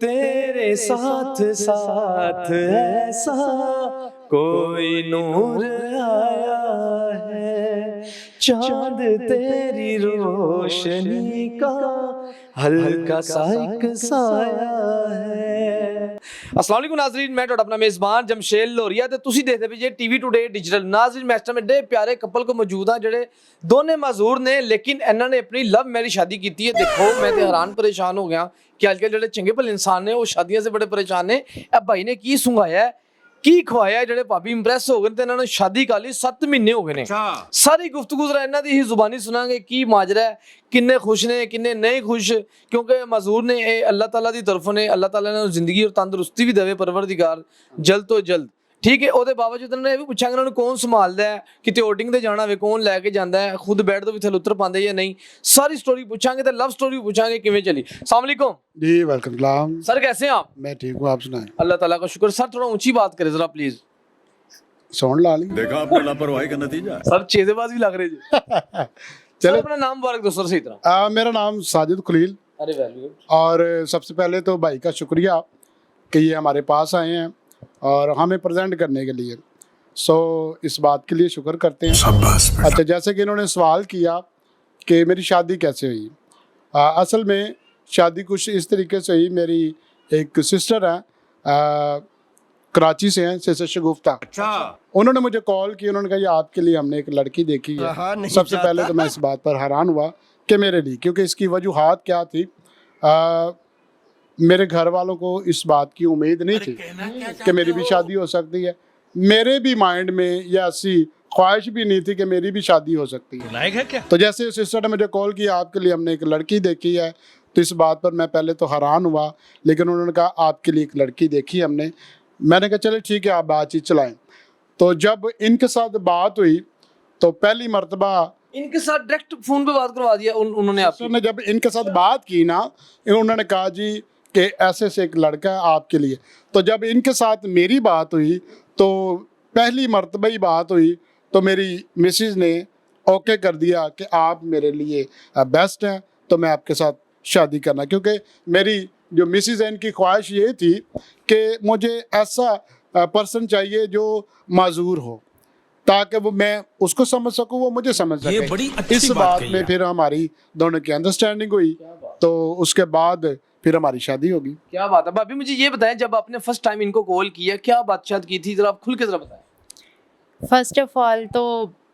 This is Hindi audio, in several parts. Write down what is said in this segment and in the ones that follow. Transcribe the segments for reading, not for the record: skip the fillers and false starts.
तेरे साथ साथ ऐसा कोई नूर आया है, चांद तेरी रोशनी का हल्का सा एक साया है। अस्सलाम वालेकुम नाज़रीन, मैं ਤੁਹਾਡਾ ਆਪਣਾ ਮੇਜ਼ਬਾਨ ਜਮਸ਼ੇਦ ਲੋਰੀਆ ਤੇ ਤੁਸੀਂ ਦੇਖਦੇ ਪਏ ਜੇ ਟੀਵੀ ਟੂਡੇ ਡਿਜੀਟਲ। ਨਾਜ਼ਰੀਨ ਮੈਂ ਇਸ ਟਾਈਮ ਏਡੇ ਪਿਆਰੇ ਕਪਲ ਕੋ ਮੌਜੂਦ ਹਾਂ ਜਿਹੜੇ ਦੋਨੇ ਮਾਜ਼ੂਰ ਨੇ, ਲੇਕਿਨ ਇਹਨਾਂ ਨੇ ਆਪਣੀ ਲਵ ਮੈਰਿਜ ਸ਼ਾਦੀ ਕੀਤੀ ਹੈ। ਦੇਖੋ मैं तो हैरान परेशान हो गया कि अजकल ਜਿਹੜੇ ਚੰਗੇ ਭਲੇ ਇਨਸਾਨ ਨੇ ਉਹ ਸ਼ਾਦੀਆਂ ਸੇ ਬੜੇ ਪਰੇਸ਼ਾਨ ਨੇ। ਇਹ ਭਾਈ ਨੇ ਕੀ ਸੁੰਘਾਇਆ ਕੀ ਖਵਾਇਆ ਜਿਹੜੇ ਭਾਬੀ ਇੰਪ੍ਰੈਸ ਹੋ ਗਏ ਤੇ ਇਹਨਾਂ ਨੇ ਸ਼ਾਦੀ ਕਰ ਲਈ 7 ਮਹੀਨੇ ਹੋ ਗਏ ਨੇ। ਸਾਰੀ ਗੁਫ਼ਤਗੂ ਜ਼ਰਾ ਇਹਨਾਂ ਦੀ ਹੀ ਜ਼ੁਬਾਨੀ ਸੁਣਾਂਗੇ ਕੀ ਮਾਜਰਾ ਹੈ, ਕਿੰਨੇ ਖੁਸ਼ ਨੇ ਕਿੰਨੇ ਨਹੀਂ ਖੁਸ਼, ਕਿਉਂਕਿ ਮਾਜ਼ੂਰ ਨੇ ਇਹ ਅੱਲਾਹ ਤਾਲਾ ਦੀ ਤਰਫੋਂ ਨੇ। ਅੱਲਾਹ ਤਾਲਾ ਇਹਨਾਂ ਨੂੰ ਜ਼ਿੰਦਗੀ ਔਰ ਤੰਦਰੁਸਤੀ ਵੀ ਦੇਵੇ ਪਰਵਰदिगार ਜਲਦ ਤੋਂ ਜਲਦ, ठीक है। ਉਹਦੇ ਬਾਵਜੂਦ ਇਹਨਾਂ ਨੇ ਇਹ ਵੀ ਪੁੱਛਾਂਗੇ ਇਹਨਾਂ ਨੂੰ ਕੌਣ ਸੰਭਾਲਦਾ ਹੈ, ਕਿਤੇ ਆਊਟਿੰਗ ਤੇ ਜਾਣਾ ਹੋਵੇ ਕੌਣ ਲੈ ਕੇ ਜਾਂਦਾ ਹੈ, ਖੁਦ ਬੈਠ ਤੋਂ ਵੀ ਥੱਲੇ ਉਤਰ ਪਾਉਂਦੇ ਜਾਂ ਨਹੀਂ। सारी स्टोरी पूछांगे तो लव स्टोरी पूछांगे किवें चली। अस्सलाम वालेकुम जी, वेलकम सलाम सर, कैसे हैं आप? मैं ठीक हूँ, आप सुनाएं। अल्लाह ताला का शुक्र। सर थोड़ा ऊंची बात करें जरा प्लीज। साउंड ला ली देखा आपने लापरवाही का नतीजा। सर चेदेबाज भी लग रहे जी। चलो सर अपना नाम मुबारक दो सर सही तरह। मेरा नाम साजिद खलील। अरे वेरी गुड। और सबसे पहले तो भाई का शुक्रिया कि ये हमारे पास आए हैं और हमें प्रेजेंट करने के लिए, सो इस बात के लिए शुक्र करते हैं। अच्छा, जैसे कि इन्होंने सवाल किया कि मेरी शादी कैसे हुई, असल में शादी कुछ इस तरीके से हुई। मेरी एक सिस्टर है, कराची से हैं, सिस्टर शगुफ्ता। अच्छा, उन्होंने मुझे कॉल की, उन्होंने कहा ये आपके लिए हमने एक लड़की देखी है। सबसे पहले तो मैं इस बात पर हैरान हुआ कि मेरे लिए, क्योंकि इसकी वजूहात क्या थी। मेरे घर वालों को इस बात की उम्मीद नहीं थी कि मेरी भी शादी हो सकती है। मेरे भी माइंड में यह ऐसी ख्वाहिश भी नहीं थी कि मेरी भी शादी हो सकती है। तो जैसे सिस्टर ने मुझे कॉल किया आपके लिए हमने एक लड़की देखी है, तो इस बात पर मैं पहले तो हैरान हुआ, लेकिन उन्होंने कहा आपके लिए एक लड़की देखी हमने। मैंने कहा चले ठीक है, आप बातचीत चलाएं। तो जब इनके साथ बात हुई तो पहली मर्तबा इनके साथ डायरेक्ट फोन पे बात करवा दिया उन्होंने आपसे। ने जब इनके साथ बात की ना, उन्होंने कहा जी कि ऐसे से एक लड़का है आपके लिए। तो जब इनके साथ मेरी बात हुई तो पहली मर्तबा ही बात हुई तो मेरी मिसेज ने ओके कर दिया कि आप मेरे लिए बेस्ट हैं, तो मैं आपके साथ शादी करना। क्योंकि मेरी जो मिसेज है इनकी ख्वाहिश ये थी कि मुझे ऐसा पर्सन चाहिए जो माजूर हो, ताकि वो मैं उसको समझ सकूं, वो मुझे समझ सके। ये बड़ी अच्छी इस बात में फिर हमारी दोनों की अंडरस्टैंडिंग हुई, तो उसके बाद फिर हमारी शादी होगी। क्या बात है। भाभी मुझे ये बताएं, जब आपने फर्स्ट टाइम इनको कॉल किया क्या बातचीत की थी, जरा आप खुल के जरा बताएं। फर्स्ट ऑफ ऑल तो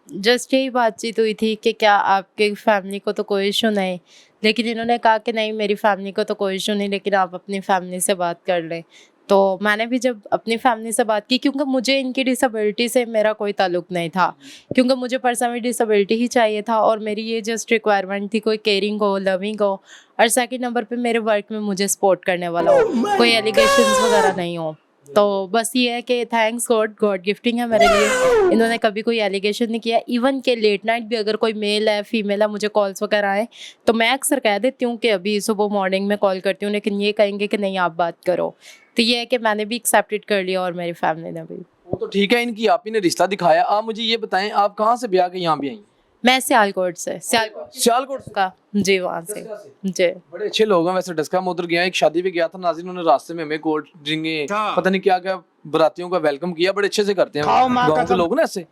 जस्ट यही बातचीत हुई थी कि क्या आपके फैमिली को तो कोई इशू नहीं, लेकिन इन्होंने कहा कि नहीं मेरी फैमिली को तो कोई इशू नहीं, लेकिन आप अपनी फैमिली से बात कर लें। तो मैंने भी जब अपनी फैमिली से बात की, क्योंकि मुझे इनकी डिसेबिलिटी से मेरा कोई ताल्लुक नहीं था, क्योंकि मुझे पर्सनली डिसेबिलिटी ही चाहिए था और मेरी ये जस्ट रिक्वायरमेंट थी कोई केयरिंग हो, लविंग हो, और सेकंड नंबर पे मेरे वर्क में मुझे सपोर्ट करने वाला हो, कोई एलिगेशंस वगैरह नहीं हो। तो बस ये है कि थैंक्स गॉड गिफ्टिंग है मेरे लिए। इन्होंने कभी कोई एलिगेशन नहीं किया। इवन के लेट नाइट भी अगर कोई मेल है फीमेल है मुझे कॉल्स वगैरह आए तो मैं अक्सर कह देती हूँ कि अभी सुबह मॉर्निंग में कॉल करती हूँ, लेकिन ये कहेंगे कि नहीं आप बात करो। तो ये है कि मैंने भी एक्सेप्टेड कर लिया और मेरी फैमिली ने भी। वो तो ठीक है, इनकी आप ही ने रिश्ता दिखाया। आप मुझे ये बताएं आप कहाँ से ब्याह के यहाँ भी आई? मैं सियालकोट से, सियालकोट से का जी, वहाँ से जी। बड़े अच्छे लोग हैं वैसे डस्का। मैं उधर गया एक शादी पे गया था नाज़रीन, उन्होंने रास्ते में हमें कोल्ड ड्रिंक पता नहीं क्या क्या बरातियों का वेलकम किया, बड़े अच्छे से करते हैं गाँव के लोग ना ऐसे।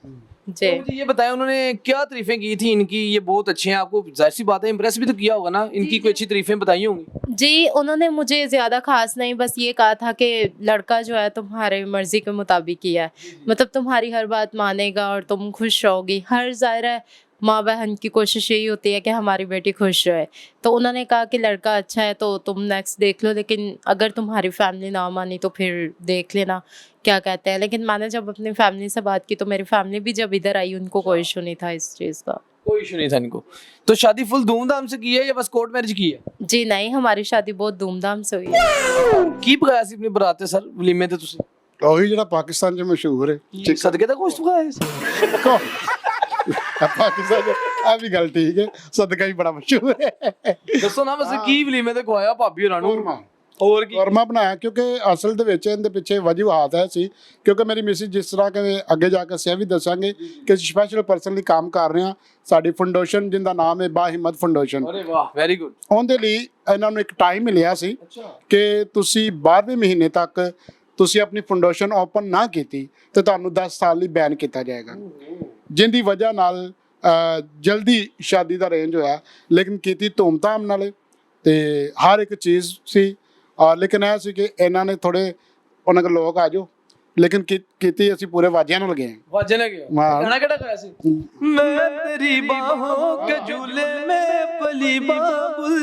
जी तो मुझे ये बताया उन्होंने क्या तारीफें की थी इनकी, ये बहुत अच्छे हैं, आपको जाहिर सी बात है इम्प्रेस भी तो किया होगा ना, इनकी कोई अच्छी तारीफें बताई होंगी। जी, उन्होंने मुझे ज़्यादा खास नहीं, बस ये कहा था कि लड़का जो है तुम्हारे मर्जी के मुताबिक ही है, मतलब तुम्हारी हर बात मानेगा और तुम खुश रहोगी। हर ज़ाहिर है माँ बहन की कोशिश यही होती है कि हमारी बेटी खुश रहे। तो उन्होंने कहा कि लड़का अच्छा है तो तुम नेक्स्ट देख लो, लेकिन अगर तुम्हारी फैमिली ना मानी तो फिर देख लेना क्या कहते हैं। लेकिन मैंने जब अपनी फैमिली से बात की तो मेरी फैमिली भी जब इधर आई उनको कोई इशू नहीं था इस चीज़ का। कोई इशू नहीं था इनको। तो शादी फुल धूमधाम से की है या बस कोर्ट मैरिज की है? जी नहीं, हमारी शादी बहुत धूमधाम से हुई है। की पकाया सी अपनी बरात सर वलीमे ते तुसी? ਉਹੀ ਜਿਹੜਾ ਪਾਕਿस्तान ਚ ਮਸ਼ਹੂਰ ਹੈ सदके दा गोश्त पकाया पाकिस्तान ਚ ਆ ਵੀ ਗੱਲ ਠੀਕ ਹੈ, ਸਦਕਾ ਹੀ ਬੜਾ ਮਸ਼ਹੂਰ ਹੈ। ਦੱਸੋ ਨਾ ਬਸ ਕੀ ਵਲੀਮੇ ਤੇ ਖਵਾਇਆ ਭਾਬੀ ਹੋਰਾਂ ਨੂੰ? ਹੋਰ ਕੀ ਕੌਰਮਾ ਬਣਾਇਆ ਕਿਉਂਕਿ ਅਸਲ ਦੇ ਵਿੱਚ ਇਹਦੇ ਪਿੱਛੇ ਵਜੂਹਾਤ ਹੈ ਸੀ ਕਿਉਂਕਿ ਮੇਰੀ ਮਿਸਿਸ ਜਿਸ ਤਰ੍ਹਾਂ ਕਿ ਅੱਗੇ ਜਾ ਕੇ ਅਸੀਂ ਇਹ ਵੀ ਦੱਸਾਂਗੇ ਕਿ ਸਪੈਸ਼ਲ ਪਰਸਨ ਲਈ ਕੰਮ ਕਰ ਰਹੇ ਹਾਂ ਸਾਡੀ ਫਾਊਂਡੇਸ਼ਨ ਜਿਹਦਾ ਨਾਮ ਹੈ ਬਾਹਿੰਮਤ ਫਾਊਂਡੇਸ਼ਨ ਅਰੇ ਵਾਹ ਵੈਰੀ ਗੁੱਡ ਉਹਦੇ ਲਈ ਇਹਨਾਂ ਨੂੰ ਇੱਕ ਟਾਈਮ ਮਿਲਿਆ ਸੀ ਕਿ ਤੁਸੀਂ 12ਵੇਂ ਮਹੀਨੇ ਤੱਕ ਤੁਸੀਂ ਆਪਣੀ ਫਾਊਂਡੇਸ਼ਨ ਓਪਨ ਨਾ ਕੀਤੀ ਤੇ ਤੁਹਾਨੂੰ 10 ਸਾਲ ਲਈ ਬੈਨ ਕੀਤਾ ਜਾਏਗਾ ਜਿੰਦੀ ਵਜ੍ਹਾ ਨਾਲ ਜਲਦੀ ਸ਼ਾਦੀ ਦਾ ਅਰੇਂਜ ਹੋਇਆ ਲੇਕਿਨ ਕੀਤੀ ਧੂਮਧਾਮ ਨਾਲ ਤੇ ਹਰ ਇੱਕ ਚੀਜ਼ ਸੀ ਲੇਕਿਨ ਇਹ ਸੀ ਕਿ ਇਹਨਾਂ ਨੇ ਥੋੜੇ ਉਹਨਾਂ ਕੋਲ ਲੋਕ ਆ ਜਾਓ लेकिन ਕੀਤੀ ਅਸੀਂ ਪੂਰੇ ਵਾਜਿਆਂ ਨਾਲ ਗਏ वाजे ने गया गाना केड़ा गाया सी मैं तेरी बाहों के झूले में पली बाबुल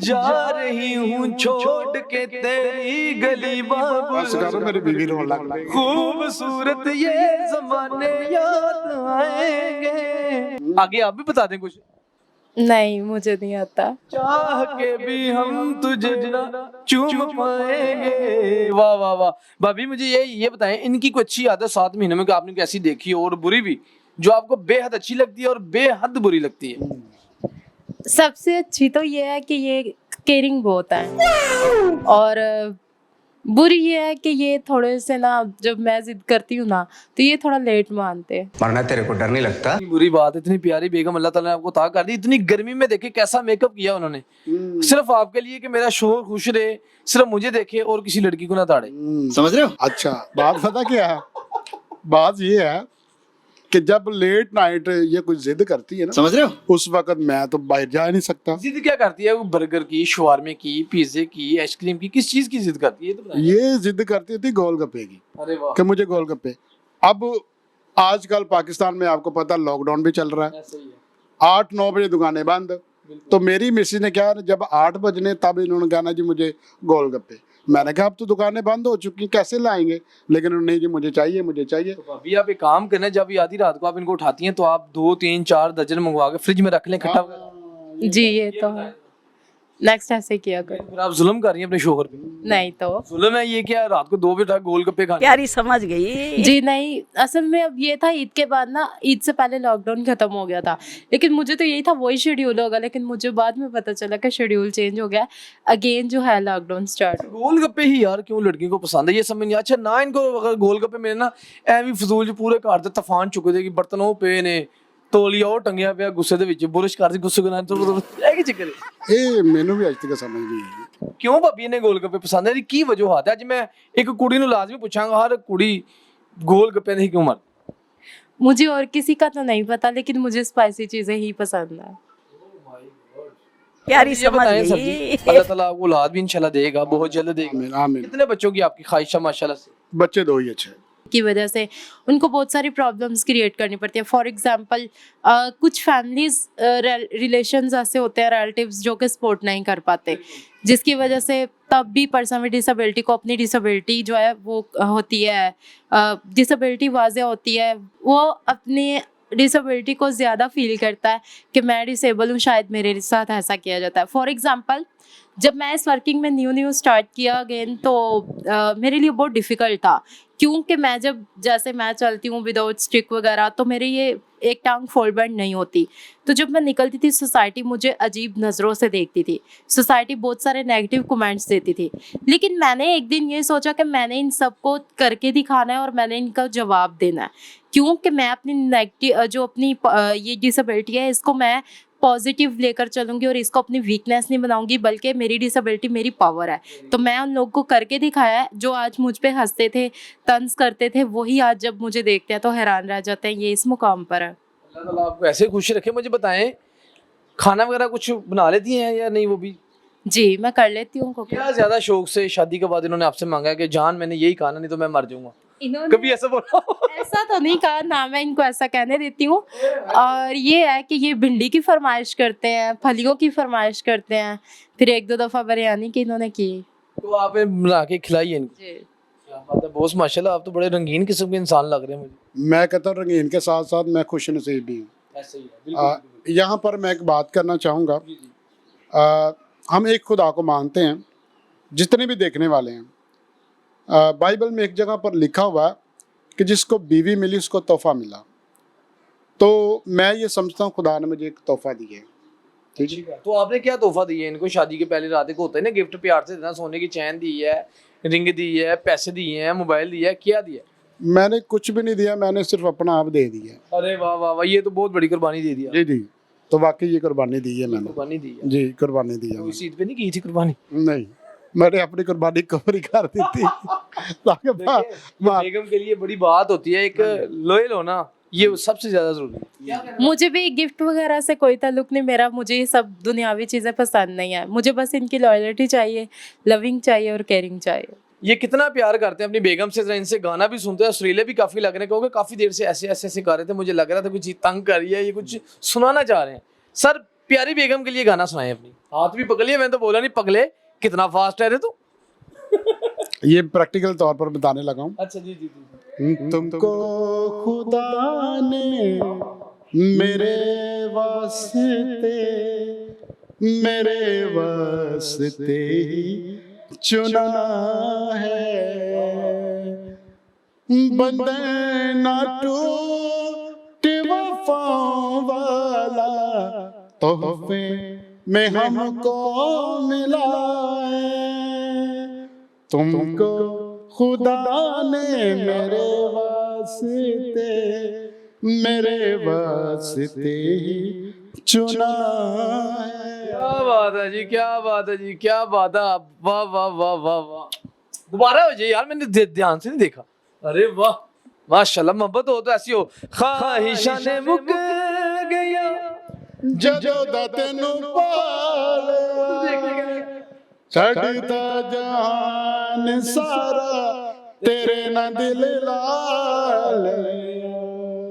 जा रही हूँ छोड़ के तेरी गली बाबुल बस करो मेरी बीवी रोने लग गई खूबसूरत ये जमाने याद आएंगे आगे आप भी बता दें कुछ नहीं मुझे नहीं आता। चाह के भी हम तुझे ना चूम पाएंगे वाह वाह वाह भाभी मुझे ये बताएं इनकी कोई अच्छी आदत 7 महीनों में आपने कैसी देखी और बुरी भी जो आपको बेहद अच्छी लगती है और बेहद बुरी लगती है सबसे अच्छी तो ये है कि ये केयरिंग बहुत है और बुरी ये है कि ये थोड़े से ना जब मैं जिद करती हूँ ना तो ये थोड़ा लेट मानते हैं। मरना तेरे को डर नहीं लगता? इतनी बुरी बात है इतनी प्यारी बेगम अल्लाह ताला ने आपको अता कर दी इतनी गर्मी में देखे कैसा मेकअप किया उन्होंने सिर्फ आपके लिए कि मेरा शोहर खुश रहे सिर्फ मुझे देखे और किसी लड़की को ना ताड़े समझ रहे हो अच्छा बात पता क्या है बात ये है कि जब लेट नाइट ये कुछ जिद करती है ना समझ रहे हो उस वक्त मैं तो बाहर जा नहीं सकता जिद क्या करती है वो बर्गर की शवारमे की पिज्जे की आइसक्रीम की किस चीज की जिद करती है ये तो बताइए। ये जिद करती थी गोलगप्पे की अरे वाह कि मुझे गोलगप्पे अब आजकल पाकिस्तान में आपको पता लॉकडाउन भी चल रहा है ऐसा ही है 8-9 बजे दुकानें बंद तो मेरी मिसेज ने क्या जब 8 बजने तब इन्होंने कहना जी मुझे गोलगप्पे मैंने कहा अब तो दुकानें बंद हो चुकी कैसे लाएंगे लेकिन नहीं जी मुझे चाहिए तो अभी आप एक काम करना जब ये आधी रात को आप इनको उठाती हैं तो आप 2 3 4 दर्जन मंगवा के फ्रिज में रख लें खट्टा जी ये तो है नेक्स्ट ऐसे किया कर फिर आप जुल्म कर रही हैं अपने शोहर पे नहीं तो जुल्म है ये क्या रात को 2 बजे तक गोलगप्पे खाने प्यारी समझ गई। जी नहीं असल में अब ये था ईद के बाद ना ईद से पहले लॉकडाउन खत्म हो गया था लेकिन मुझे तो यही था वही शेड्यूल होगा लेकिन मुझे बाद में पता चला कि शेड्यूल चेंज हो गया अगेन जो है लॉकडाउन स्टार्ट। गोलगप्पे ही यार क्यों लड़कियों को पसंद है ये समझ नहीं अच्छा ना इनको अगर गोलगप्पे मिले ना ਐਵੇਂ ਫਜ਼ੂਲ ਚ ਪੂਰੇ ਘਰ ਤੇ ਤੂਫਾਨ ਚੁੱਕ ਦੇਗੀ ਬਰਤਨ ਉਹ ਪਏ ਨੇ ਤੋਲੀਆ ਉਹ ਟੰਗਿਆ ਪਿਆ ਗੁੱਸੇ ਦੇ ਵਿੱਚ ਬੁਰਸ਼ ਕਰਦੀ ਗੁੱਸੇ ਨਾਲ ਤੋਂ ਇਹ ਕੀ ਚੱਕਰ ਹੈ ਇਹ ਮੈਨੂੰ ਵੀ ਅੱਜ ਤੱਕ ਸਮਝ ਨਹੀਂ ਆਈ ਕਿਉਂ ਭਾਬੀ ਨੇ ਗੋਲਗੱਪੇ ਪਸੰਦ ਹੈ ਜੀ ਕੀ ਵਜੂਹਾਤ ਹੈ ਅੱਜ ਮੈਂ ਇੱਕ ਕੁੜੀ ਨੂੰ ਲਾਜ਼ਮੀ ਪੁੱਛਾਂਗਾ ਹਰ ਕੁੜੀ गोलगप्पे नहीं क्यों मर मुझे और किसी का तो नहीं पता लेकिन मुझे स्पाइसी चीजें ही पसंद है। प्यारी ये समझ बताएं गई। सब्जी अल्लाह ताला आपको औलाद भी इंशाल्लाह देगा बहुत जल्द देगा आमीन आमीन कितने बच्चों की आपकी ख्वाहिश है माशाल्लाह से बच्चे 2 ही अच्छे की वजह से उनको बहुत सारी प्रॉब्लम्स क्रिएट करनी पड़ती है। फॉर एग्जांपल कुछ फैमिलीज रिलेशंस ऐसे होते हैं रिलेटिव्स जो कि सपोर्ट नहीं कर पाते जिसकी वजह से तब भी पर्सन विद डिसेबिलिटी को अपनी डिसेबिलिटी जो है वो होती है डिसेबिलिटी वाज़ेह होती है वो अपनी डिसेबिलिटी को ज़्यादा फील करता है कि मैं डिसेबल हूँ शायद मेरे साथ ऐसा किया जाता है। फॉर एग्जांपल जब मैं इस वर्किंग में न्यू स्टार्ट किया अगेन तो मेरे लिए बहुत डिफ़िकल्ट था क्योंकि मैं जब जैसे मैं चलती हूँ विदाउट स्टिक वगैरह तो मेरी ये एक टांग फोल्ड बैंड नहीं होती तो जब मैं निकलती थी सोसाइटी मुझे अजीब नज़रों से देखती थी सोसाइटी बहुत सारे नेगेटिव कमेंट्स देती थी लेकिन मैंने एक दिन ये सोचा कि मैंने इन सबको करके दिखाना है और मैंने इनका जवाब देना है क्योंकि मैं अपनी नेगेटिव जो अपनी ये डिसेबिलिटी है इसको मैं पॉजिटिव लेकर चलूंगी और इसको अपनी वीकनेस नहीं बनाऊंगी बल्कि मेरी डिसेबिलिटी मेरी पावर है। तो मैं उन लोगों को करके दिखाया है जो आज मुझ पे हंसते थे तंज करते थे वही आज जब मुझे देखते हैं तो हैरान रह जाते हैं ये इस मुकाम पर है। अल्लाह ताला आपको ऐसे खुश रखे। मुझे बताएं खाना वगैरह कुछ बना लेती हैं या नहीं वो भी? जी मैं कर लेती हूँ। क्या ज्यादा शौक से शादी के बाद इन्होंने आपसे मांगा है कि जान मैंने यही खाना नहीं तो मैं मर जाऊंगा? कभी ऐसा बोला? ऐसा तो नहीं कहा ना मैं इनको ऐसा कहने देती हूँ और ये है कि ये भिंडी की फरमाइश करते हैं फलियों की फरमाइश करते हैं फिर 1-2 दफ़ा बिरयानी की इन्होंने की तो आप बना के खिलाइए इनको। क्या बात है बॉस माशाल्लाह आप तो बड़े रंगीन किस्म के इंसान लग रहे हैं मुझे। मैं कहता हूँ रंगीन के साथ साथ मैं खुश नसीब भी हूँ। ऐसे ही है यहाँ पर मैं एक बात करना चाहूँगा हम एक खुदा को मानते हैं जितने भी देखने वाले हैं बाइबल में एक जगह पर लिखा हुआ है कि जिसको बीवी मिली उसको तोहफा मिला तो मैं ये समझता हूँ खुदा ने मुझे एक तोहफा दिया है ठीक है। तो आपने क्या तोहफा दिया इनको शादी के पहले रात को? होता है ना गिफ्ट प्यार से देना, सोने की चैन दी है, रिंग दी है, पैसे दिए हैं, मोबाइल दिया है, क्या दिया? मैंने कुछ भी नहीं दिया, मैंने सिर्फ अपना आप दे दिया। अरे वाह वाह वाह, ये तो बहुत बड़ी कुर्बानी दे दिया। जी जी, तो वाकई ये कुर्बानी दी है मैंने। कुर्बानी दी है। जी कुर्बानी दी है तो इस ईद पे नहीं की थी कुर्बानी? नहीं, मैंने अपनी कुर्बानी कवर ही कर दी थी ताकि ये बेगम के लिए बड़ी बात होती है, एक लॉयल होना, ये सबसे ज्यादा जरूरी है। मुझे भी गिफ्ट वगैरह से कोई ताल्लुक नहीं मेरा, मुझे ये सब दुनियावी चीज़ें पसंद नहीं है, मुझे बस इनकी लॉयल्टी चाहिए, लविंग चाहिए और केयरिंग चाहिए। ये कितना प्यार करते हैं अपनी बेगम से, जरा इनसे गाना भी सुनते हैं, सुरीले भी काफी लग रहे हैं, क्योंकि काफी देर से ऐसे ऐसे ऐसे गा रहे थे, मुझे लग रहा था कुछ चीज तंग कर रही है, ये कुछ सुनाना चाह रहे हैं। सर प्यारी बेगम के लिए गाना सुनाए अपनी। हाथ भी पकड़ लिया, मैंने तो बोला नहीं पगले, कितना फास्ट है रे तू। ये प्रैक्टिकल तौर पर बताने लगा हूँ। अच्छा जी जी जी। तुमको खुदा ने मेरे वास्ते ही चुना है, बंदे ना टूट वफाओं वाला तोहफे में हमको मिला है। तुमको खुदा ने मेरे वास्ते ही चुना है। क्या बात है जी, क्या बात है जी, क्या बात है। वाह वाह वाह वाह वाह, दोबारा हो जाए यार, मैंने ध्यान से नहीं देखा। अरे वाह माशाल्लाह, मोहब्बत हो तो ऐसी हो। ख्वाहिशां ने मुक गया ਜਦੋਂ ਦਾ ਤੈਨੂੰ ਪਾਲਿਆ, ਛੱਡਦਾ ਜਹਾਨ ਸਾਰਾ तेरे ना दिल ला लिया।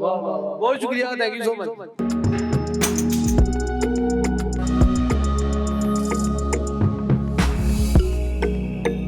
वाह वाह, बहुत शुक्रिया, थैंक यू सो मच।